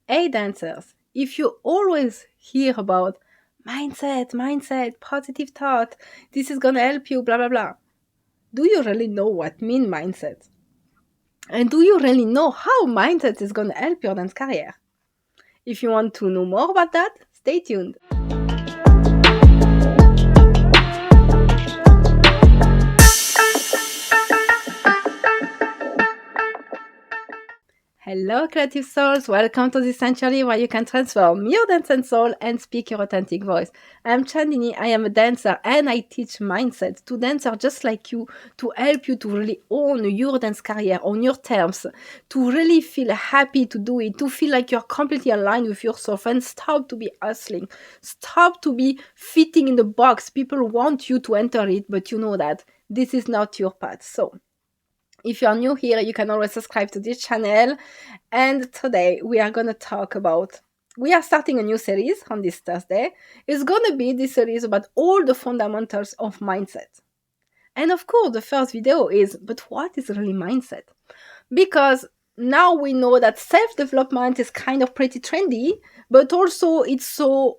Hey dancers, if you always hear about mindset, positive thought, this is gonna help you, blah blah blah. Do you really know what mean mindset? And do you really know how mindset is gonna help your dance career? If you want to know more about that, stay tuned. Hello, creative souls. Welcome to this sanctuary where you can transform your dance and soul and speak your authentic voice. I'm Chandini. I am a dancer and I teach mindset to dancers just like you to help you to really own your dance career on your terms, to really feel happy to do it, to feel like you're completely aligned with yourself and stop to be hustling. Stop to be fitting in the box. People want you to enter it, but you know that this is not your path. So, if you are new here, you can always subscribe to this channel. And today we are going to talk about, we are starting a new series on this Thursday. It's going to be this series about all the fundamentals of mindset. And of course, the first video is, but what is really mindset? Because now we know that self-development is kind of pretty trendy, but also it's so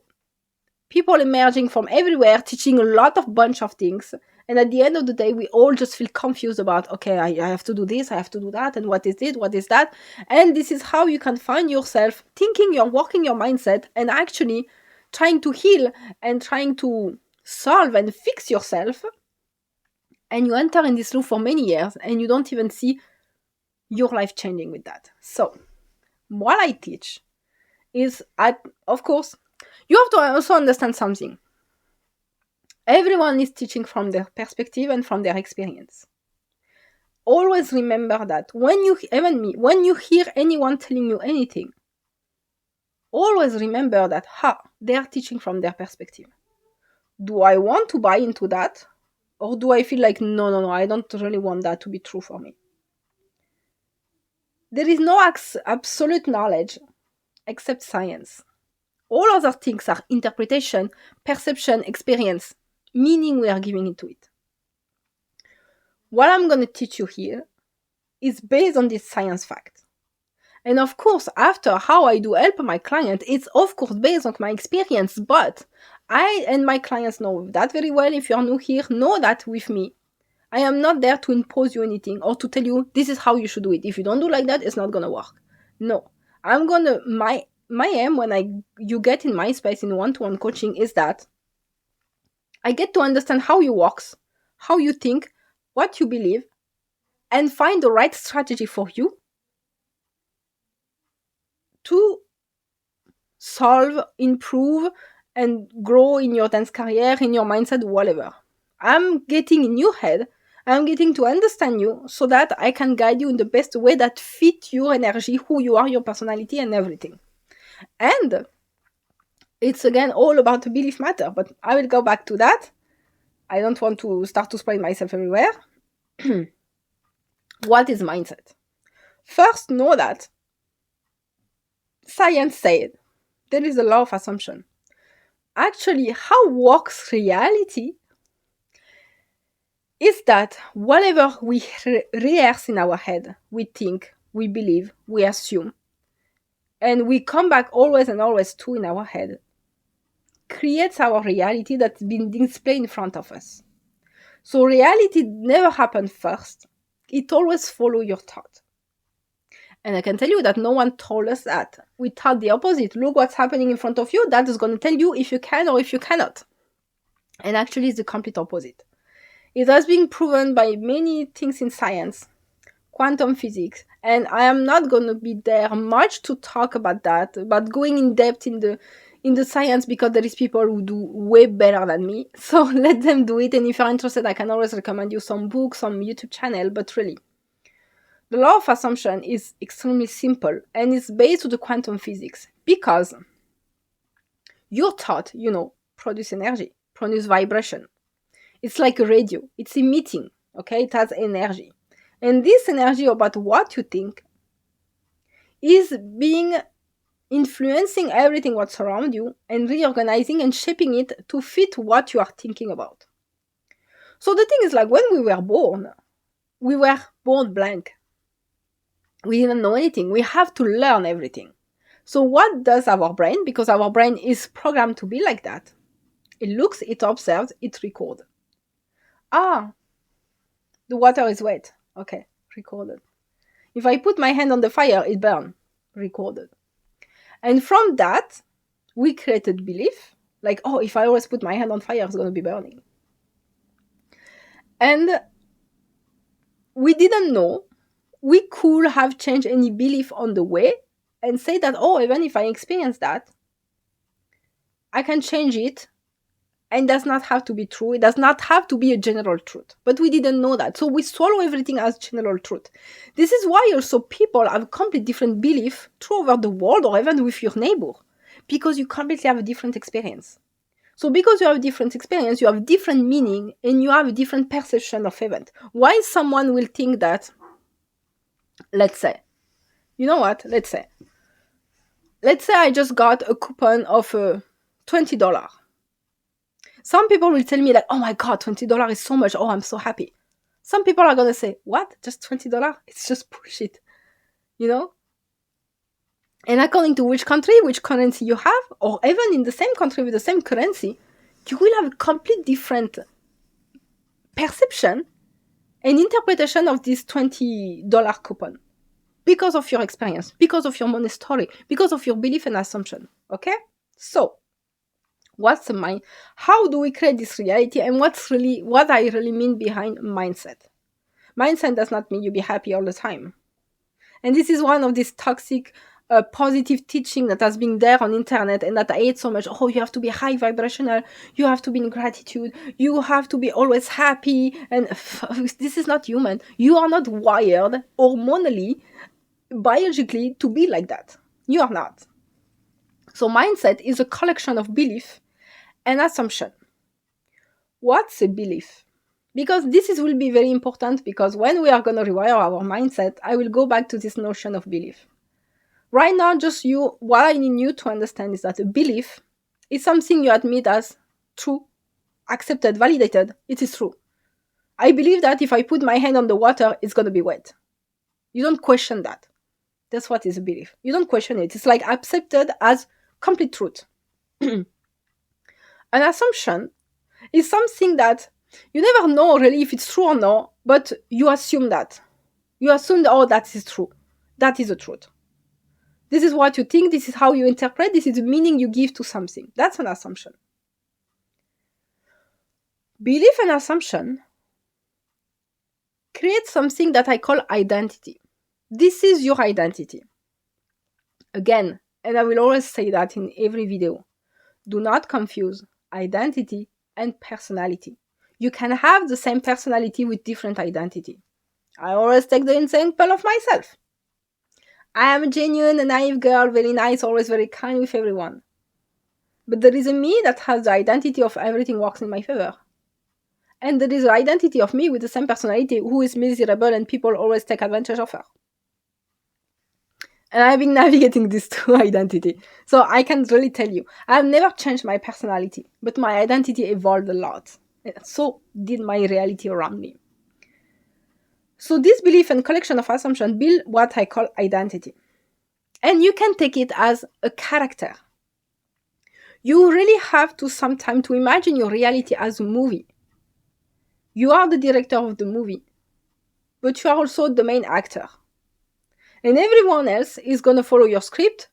people emerging from everywhere teaching a lot of bunch of things, and at the end of the day we all just feel confused about, okay, I have to do this, I have to do that, and what is it, what is that? And this is how you can find yourself thinking you're working your mindset and actually trying to heal and trying to solve and fix yourself, and you enter in this loop for many years and you don't even see your life changing with that. So what I teach is, of course, you have to also understand something. Everyone is teaching from their perspective and from their experience. Always remember that when you hear anyone telling you anything, always remember that, they are teaching from their perspective. Do I want to buy into that? Or do I feel like, no, I don't really want that to be true for me? There is no absolute knowledge except science. All other things are interpretation, perception, experience, meaning we are giving into it. What I'm going to teach you here is based on this science fact. And of course, after how I do help my client, it's of course based on my experience, but I and my clients know that very well. If you're new here, know that with me, I am not there to impose you anything or to tell you this is how you should do it. If you don't do like that, it's not gonna work. No. My aim when you get in my space in one-to-one coaching is that I get to understand how you works, how you think, what you believe, and find the right strategy for you to solve, improve, and grow in your dance career, in your mindset, whatever. I'm getting in your head. I'm getting to understand you so that I can guide you in the best way that fit your energy, who you are, your personality, and everything. And it's again all about the belief matter, but I will go back to that. I don't want to start to spread myself everywhere. What is mindset? First, know that science said there is a law of assumption. Actually, how works reality is that whatever we rehearse in our head, we think, we believe, we assume, and we come back always and always to in our head, creates our reality that's been displayed in front of us. So reality never happened first. It always follows your thought. And I can tell you that no one told us that. We thought the opposite. Look what's happening in front of you. That is going to tell you if you can or if you cannot. And actually, it's the complete opposite. It has been proven by many things in science, quantum physics, and I am not going to be there much to talk about that, but going in depth in the science, because there is people who do way better than me. So let them do it. And if you're interested, I can always recommend you some books, some YouTube channel. But really, the law of assumption is extremely simple and it's based on the quantum physics, because your thought, produce energy, produce vibration. It's like a radio. It's emitting, okay? It has energy. And this energy about what you think is being influencing everything what's around you and reorganizing and shaping it to fit what you are thinking about. So the thing is, like, when we were born blank. We didn't know anything. We have to learn everything. So what does our brain? Because our brain is programmed to be like that. It looks, it observes, it records. Ah, the water is wet. Okay, recorded. If I put my hand on the fire, it burns. Recorded. And from that, we created belief, like, oh, if I always put my hand on fire, it's going to be burning. And we didn't know we could have changed any belief on the way and say that, oh, even if I experience that, I can change it, and it does not have to be true. It does not have to be a general truth. But we didn't know that. So we swallow everything as general truth. This is why also people have completely different belief through over the world or even with your neighbor, because you completely have a different experience. So because you have a different experience, you have different meaning, and you have a different perception of event. Why someone will think that, let's say, you know what, let's say I just got a coupon of $20. Some people will tell me like, oh my God, $20 is so much. Oh, I'm so happy. Some people are going to say, what? Just $20? It's just bullshit. You know? And according to which country, which currency you have, or even in the same country with the same currency, you will have a complete different perception and interpretation of this $20 coupon because of your experience, because of your money story, because of your belief and assumption. Okay? So, what's the mind? How do we create this reality? And what I really mean behind mindset? Mindset does not mean you be happy all the time. And this is one of these toxic positive teaching that has been there on internet and that I hate so much. Oh, you have to be high vibrational, you have to be in gratitude, you have to be always happy, and this is not human. You are not wired hormonally, biologically to be like that. You are not. So mindset is a collection of belief and assumption. What's a belief? Because will be very important, because when we are going to rewire our mindset, I will go back to this notion of belief. Right now, what I need you to understand is that a belief is something you admit as true, accepted, validated. It is true. I believe that if I put my hand on the water, it's going to be wet. You don't question that. That's what is a belief. You don't question it. It's like accepted as complete truth. An assumption is something that you never know really if it's true or not, but you assume that. You assume, oh, that is true. That is the truth. This is what you think, this is how you interpret, this is the meaning you give to something. That's an assumption. Belief and assumption create something that I call identity. This is your identity. Again, and I will always say that in every video, do not confuse identity and personality. You can have the same personality with different identity. I always take the example of myself. I am a genuine and naive girl, very nice, always very kind with everyone. But there is a me that has the identity of everything works in my favor. And there is the identity of me with the same personality who is miserable and people always take advantage of her. And I've been navigating these two identity. So I can really tell you, I've never changed my personality, but my identity evolved a lot. And so did my reality around me. So this belief and collection of assumptions build what I call identity. And you can take it as a character. You really have to sometimes to imagine your reality as a movie. You are the director of the movie, but you are also the main actor. And everyone else is going to follow your script.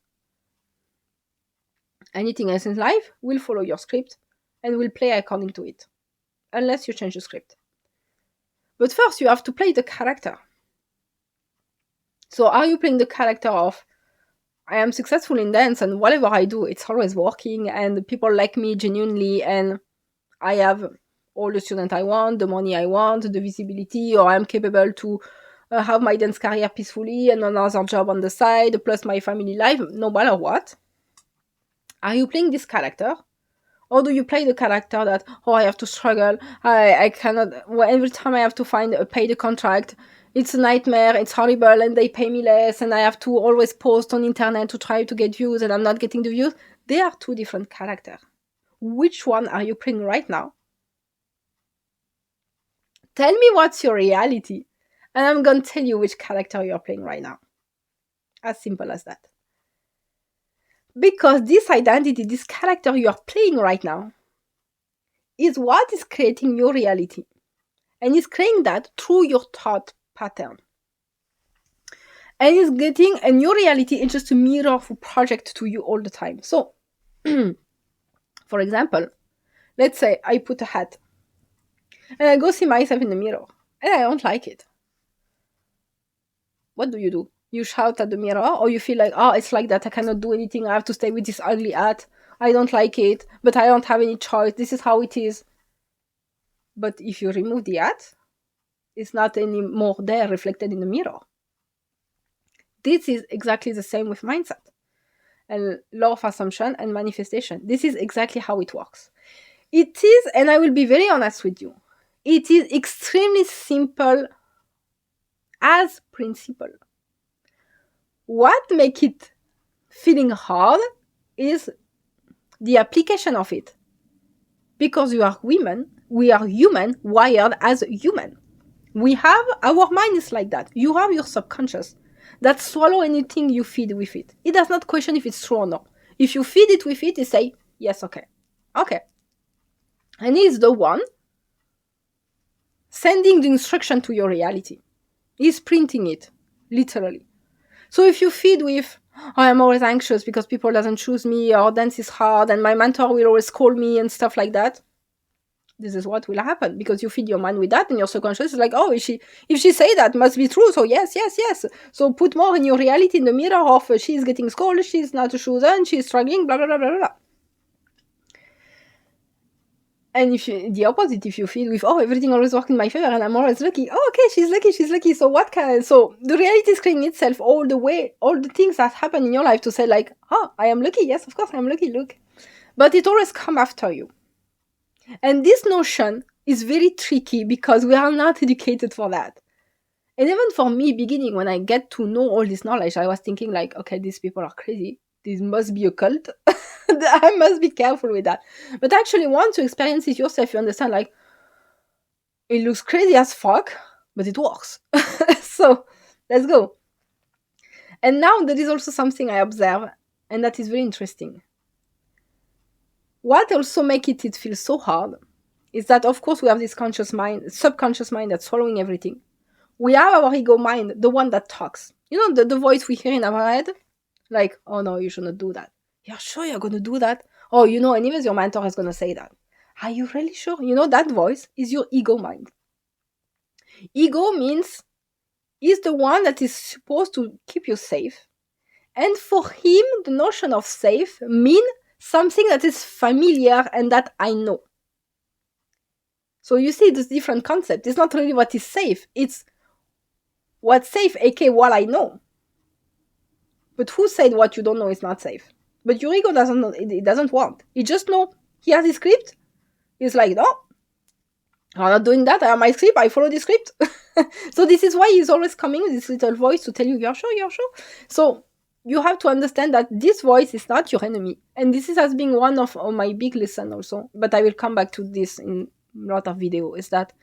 Anything else in life will follow your script and will play according to it, unless you change the script. But first, you have to play the character. So are you playing the character of, I am successful in dance and whatever I do, it's always working and people like me genuinely and I have all the students I want, the money I want, the visibility, or I'm capable to have my dance career peacefully and another job on the side, plus my family life, no matter what? Are you playing this character? Or do you play the character that, oh, I have to struggle, I cannot, well, every time I have to pay the contract, it's a nightmare, it's horrible, and they pay me less, and I have to always post on internet to try to get views, and I'm not getting the views? They are two different characters. Which one are you playing right now? Tell me what's your reality, and I'm going to tell you which character you're playing right now. As simple as that. Because this identity, this character you are playing right now, is what is creating your reality. And it's creating that through your thought pattern. And it's getting a new reality is just a mirror for project to you all the time. So, for example, let's say I put a hat and I go see myself in the mirror and I don't like it. What do? You shout at the mirror, or you feel like, oh, it's like that, I cannot do anything, I have to stay with this ugly hat, I don't like it, but I don't have any choice, this is how it is. But if you remove the hat, it's not anymore there reflected in the mirror. This is exactly the same with mindset and law of assumption and manifestation. This is exactly how it works. It is, and I will be very honest with you, it is extremely simple as principle. What makes it feeling hard is the application of it. Because you are women, we are human, wired as human. We have, our mind is like that. You have your subconscious that swallow anything you feed with it. It does not question if it's true or not. If you feed it with it, it say, yes, okay. Okay. And he's the one sending the instruction to your reality. He's printing it, literally. So if you feed with, oh, I'm always anxious because people doesn't choose me, or dance is hard, and my mentor will always call me and stuff like that, this is what will happen, because you feed your mind with that, and your subconscious is like, oh, if she say that, must be true, so yes. So put more in your reality in the mirror of she's getting scolded, she's not chosen, she's struggling, blah, blah, blah, blah, blah. And if the opposite, if you feed with, oh, everything always works in my favor and I'm always lucky, oh, okay, she's lucky. So the reality is creating itself all the things that happen in your life to say like, oh, I am lucky, yes, of course I am lucky, look. But it always comes after you. And this notion is very tricky because we are not educated for that. And even for me, beginning, when I get to know all this knowledge, I was thinking like, okay, these people are crazy. This must be a cult. I must be careful with that. But actually, once you experience it yourself, you understand like, it looks crazy as fuck, but it works. So let's go. And now there is also something I observe, and that is very interesting. What also makes it feel so hard is that, of course, we have this subconscious mind that's swallowing everything. We have our ego mind, the one that talks. You know, the voice we hear in our head? Like, oh no, you should not do that. You're sure you're going to do that? Oh, you know, anyways, your mentor is going to say that. Are you really sure? You know, that voice is your ego mind. Ego means is the one that is supposed to keep you safe. And for him, the notion of safe means something that is familiar and that I know. So you see this different concept. It's not really what is safe. It's what's safe, aka what I know. But who said what you don't know is not safe? But your ego doesn't know. It doesn't want. It just know he has his script. It's like, no, I'm not doing that. I have my script. I follow the script. So this is why he's always coming with this little voice to tell you, you're sure. So you have to understand that this voice is not your enemy. And this is as being one of my big lessons also. But I will come back to this in a lot of videos. Is that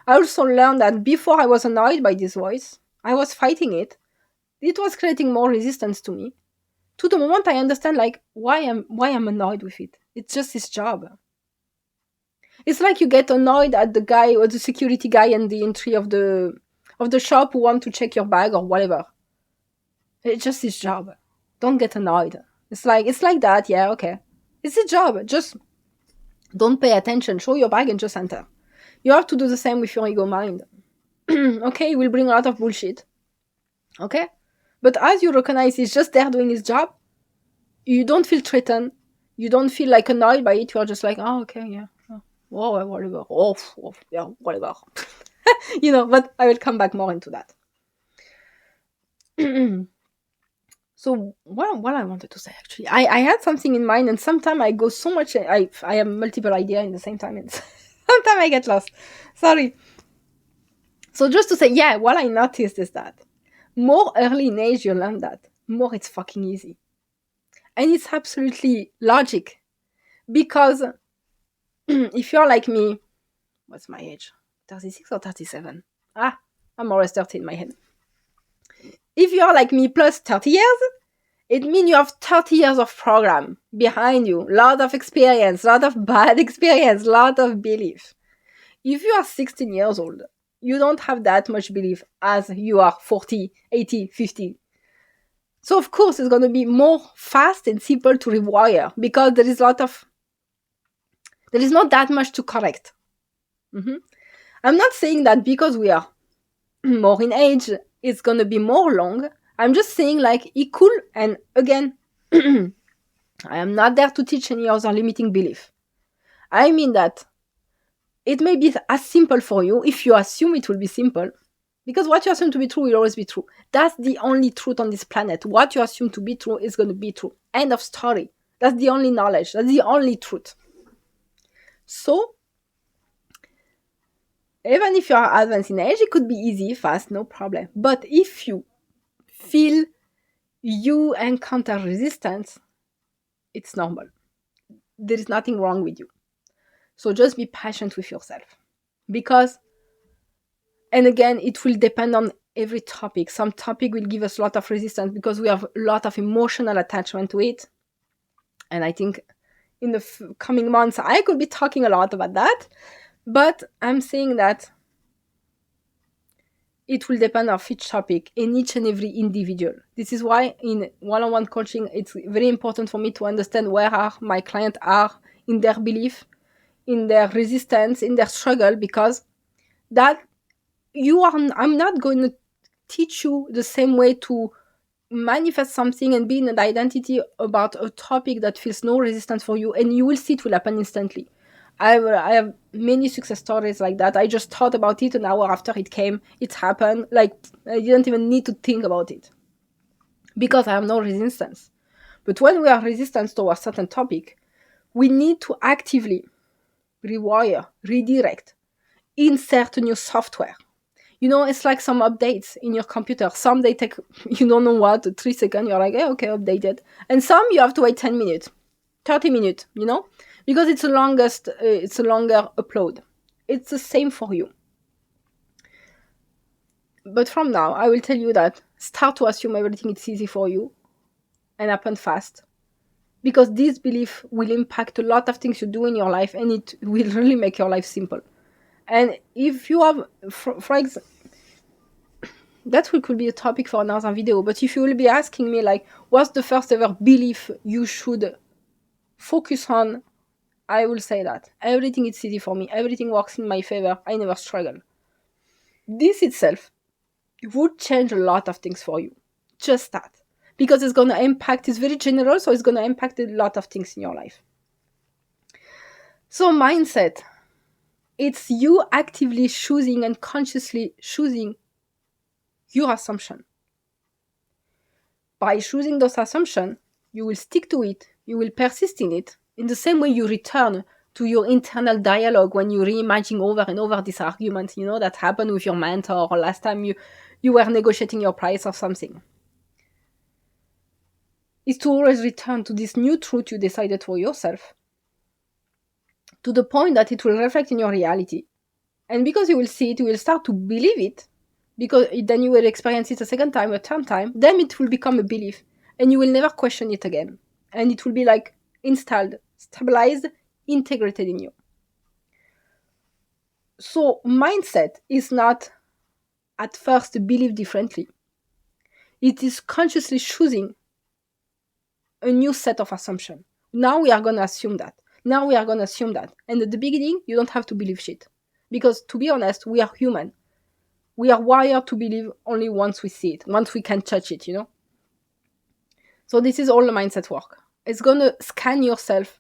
I also learned that before I was annoyed by this voice, I was fighting it. It was creating more resistance to me. To the moment I understand like why I'm annoyed with it. It's just his job. It's like you get annoyed at the guy or the security guy in the entry of the shop who want to check your bag or whatever. It's just his job. Don't get annoyed. It's like that, yeah, okay. It's his job. Just don't pay attention. Show your bag and just enter. You have to do the same with your ego mind. Okay, it will bring a lot of bullshit. Okay? But as you recognize he's just there doing his job, you don't feel threatened. You don't feel like annoyed by it. You are just like, oh, okay, yeah. Oh, whatever. Oh, yeah, whatever. You know, but I will come back more into that. So what I wanted to say, actually, I had something in mind, and sometimes I go so much, I have multiple ideas in the same time, and sometimes I get lost. Sorry. So just to say, yeah, what I noticed is that more early in age you learn that, more it's fucking easy. And it's absolutely logic. Because if you're like me, what's my age? 36 or 37? I'm always 30 in my head. If you're like me plus 30 years, it means you have 30 years of program behind you, lot of experience, lot of bad experience, lot of belief. If you are 16 years old, you don't have that much belief as you are 40, 80, 50. So of course it's going to be more fast and simple to rewire because there is not that much to correct. I'm not saying that because we are more in age, it's going to be more long. I'm just saying like it could, and again, I am not there to teach any other limiting belief. I mean that it may be as simple for you if you assume it will be simple, because what you assume to be true will always be true. That's the only truth on this planet. What you assume to be true is going to be true. End of story. That's the only knowledge. That's the only truth. So, even if you are advanced in age, it could be easy, fast, no problem. But if you feel you encounter resistance, it's normal. There is nothing wrong with you. So just be patient with yourself. Because, and again, it will depend on every topic. Some topic will give us a lot of resistance because we have a lot of emotional attachment to it. And I think in the coming months, I could be talking a lot about that. But I'm saying that it will depend on each topic in each and every individual. This is why in one-on-one coaching, it's very important for me to understand where my clients are in their belief, in their resistance, in their struggle, because that I'm not going to teach you the same way to manifest something and be in an identity about a topic that feels no resistance for you, and you will see it will happen instantly. I have many success stories like that. I just thought about it an hour after it came. It happened. Like, I didn't even need to think about it because I have no resistance. But when we are resistant to a certain topic, we need to actively rewire, redirect, insert new software. You know, it's like some updates in your computer. Some they take, you don't know what, 3 seconds. You're like, okay, updated. And some you have to wait 10 minutes, 30 minutes, you know? Because it's a longer upload. It's the same for you. But from now, I will tell you that start to assume everything is easy for you and happen fast. Because this belief will impact a lot of things you do in your life, and it will really make your life simple. And if you have, for example, that could be a topic for another video, but if you will be asking me, like, what's the first ever belief you should focus on, I will say that everything is easy for me. Everything works in my favor. I never struggle. This itself would change a lot of things for you. Just that. Because it's going to impact, it's very general, so it's going to impact a lot of things in your life. So mindset, it's you actively choosing and consciously choosing your assumption. By choosing those assumptions, you will stick to it, you will persist in it, in the same way you return to your internal dialogue when you reimagine over and over this argument, you know, that happened with your mentor or last time you were negotiating your price or something. Is to always return to this new truth you decided for yourself, to the point that it will reflect in your reality. And because you will see it, you will start to believe it, because then you will experience it a second time, a third time, then it will become a belief, and you will never question it again. And it will be like installed, stabilized, integrated in you. So mindset is not at first believe differently. It is consciously choosing a new set of assumptions. Now we are going to assume that. Now we are going to assume that. And at the beginning, you don't have to believe shit. Because to be honest, we are human. We are wired to believe only once we see it, once we can touch it, you know? So this is all the mindset work. It's going to scan yourself,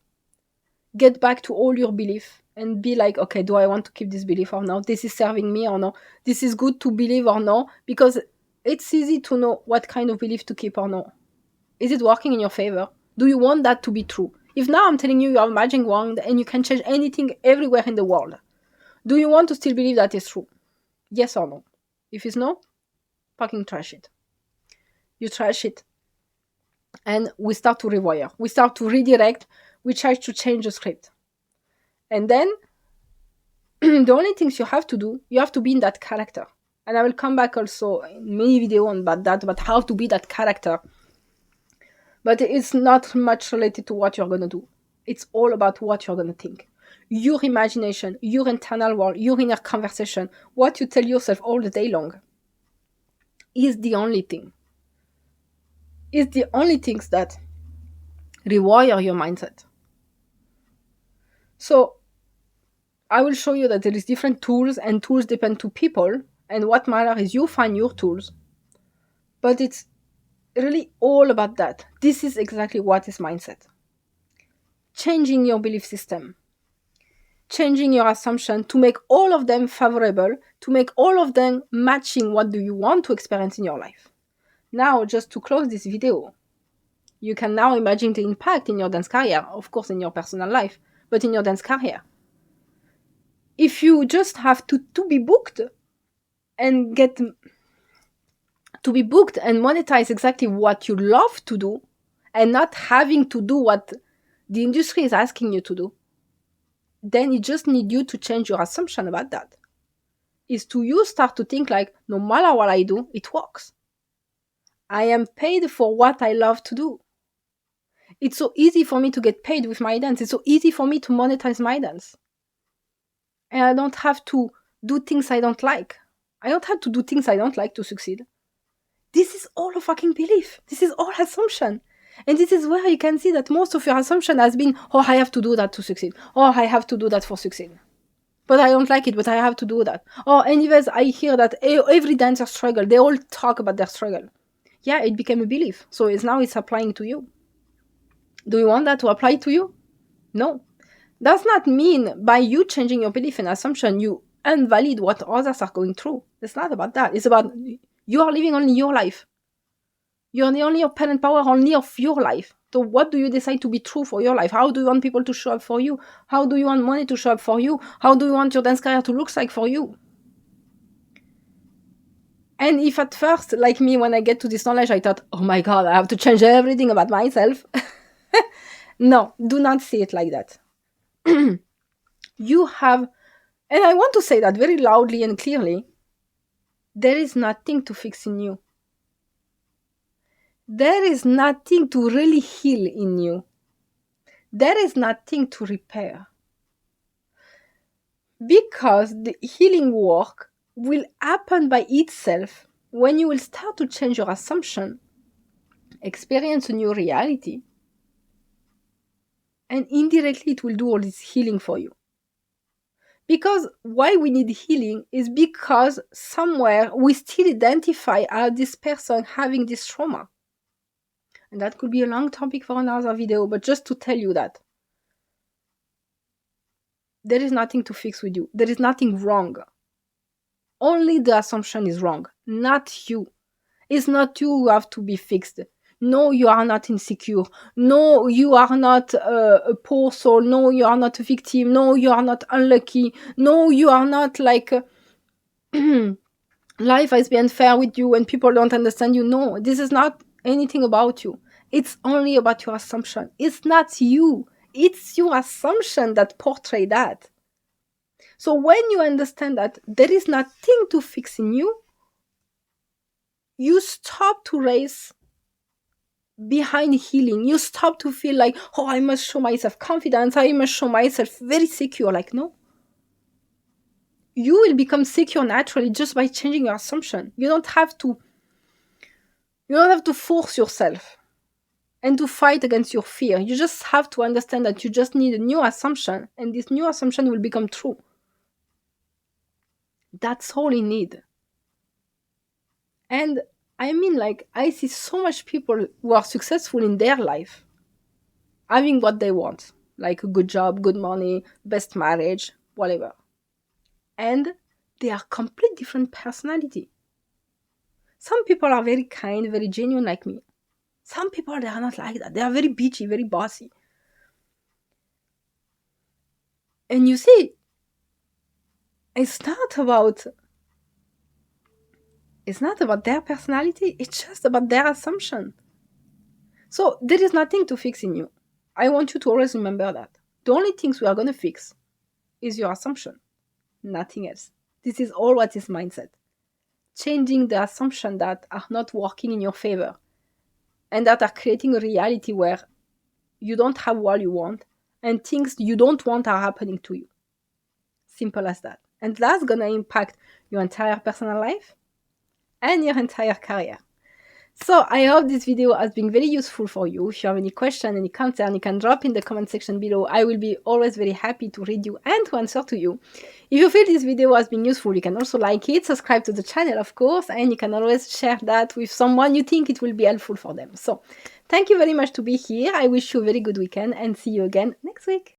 get back to all your belief, and be like, okay, do I want to keep this belief or not? This is serving me or not? This is good to believe or not? Because it's easy to know what kind of belief to keep or not. Is it working in your favor? Do you want that to be true? If now I'm telling you you have a magic wand and you can change anything everywhere in the world, do you want to still believe that is true? Yes or no? If it's no, fucking trash it. You trash it. And we start to rewire. We start to redirect. We try to change the script. And then, the only things you have to do, you have to be in that character. And I will come back also in many videos about that, about how to be that character. But it's not much related to what you're going to do. It's all about what you're going to think. Your imagination, your internal world, your inner conversation, what you tell yourself all the day long is the only thing. Is the only things that rewire your mindset. So I will show you that there is different tools, and tools depend to people, and what matters is you find your tools. But it's really all about that. This is exactly what is mindset. Changing your belief system, changing your assumption to make all of them favorable, to make all of them matching what do you want to experience in your life. Now, just to close this video, you can now imagine the impact in your dance career, of course in your personal life, but in your dance career. If you just have to be booked and monetize exactly what you love to do, and not having to do what the industry is asking you to do, then it just need you to change your assumption about that. Is to you start to think like, no matter what I do, it works. I am paid for what I love to do. It's so easy for me to get paid with my dance. It's so easy for me to monetize my dance. And I don't have to do things I don't like. I don't have to do things I don't like to succeed. This is all a fucking belief. This is all assumption. And this is where you can see that most of your assumption has been, oh, I have to do that to succeed. Oh, I have to do that for succeed. But I don't like it, but I have to do that. Oh, anyways, I hear that every dancer struggle. They all talk about their struggle. Yeah, it became a belief. So it's applying to you. Do you want that to apply to you? No. Does not mean by you changing your belief and assumption, you invalid what others are going through. It's not about that. It's about you are living only your life. You're the only parent power only of your life. So what do you decide to be true for your life? How do you want people to show up for you? How do you want money to show up for you? How do you want your dance career to look like for you? And if at first, like me, when I get to this knowledge, I thought, oh my God, I have to change everything about myself. No, do not see it like that. You have, and I want to say that very loudly and clearly, there is nothing to fix in you. There is nothing to really heal in you. There is nothing to repair. Because the healing work will happen by itself when you will start to change your assumption, experience a new reality, and indirectly it will do all this healing for you. Because why we need healing is because somewhere we still identify as this person having this trauma. And that could be a long topic for another video, but just to tell you that there is nothing to fix with you. There is nothing wrong. Only the assumption is wrong, not you. It's not you who have to be fixed. No, you are not insecure. No, you are not a poor soul. No, you are not a victim. No, you are not unlucky. No, you are not like life has been unfair with you and people don't understand you. No, this is not anything about you. It's only about your assumption. It's not you. It's your assumption that portray that. So when you understand that there is nothing to fix in you, you stop to race behind healing. You stop to feel like, oh, I must show myself confidence. I must show myself very secure. Like, no. You will become secure naturally just by changing your assumption. You don't have to force yourself and to fight against your fear. You just have to understand that you just need a new assumption, and this new assumption will become true. That's all you need. And I mean, like, I see so much people who are successful in their life, having what they want, like a good job, good money, best marriage, whatever. And they are complete different personality. Some people are very kind, very genuine like me. Some people, they are not like that. They are very bitchy, very bossy. And you see, it's not about their personality. It's just about their assumption. So there is nothing to fix in you. I want you to always remember that. The only things we are going to fix is your assumption. Nothing else. This is all what is mindset. Changing the assumption that are not working in your favor and that are creating a reality where you don't have what you want and things you don't want are happening to you. Simple as that. And that's gonna impact your entire personal life and your entire career. So I hope this video has been very useful for you. If you have any question, any concern, you can drop in the comment section below. I will be always very happy to read you and to answer to you. If you feel this video has been useful, you can also like it, subscribe to the channel, of course, and you can always share that with someone you think it will be helpful for them. So thank you very much to be here. I wish you a very good weekend and see you again next week.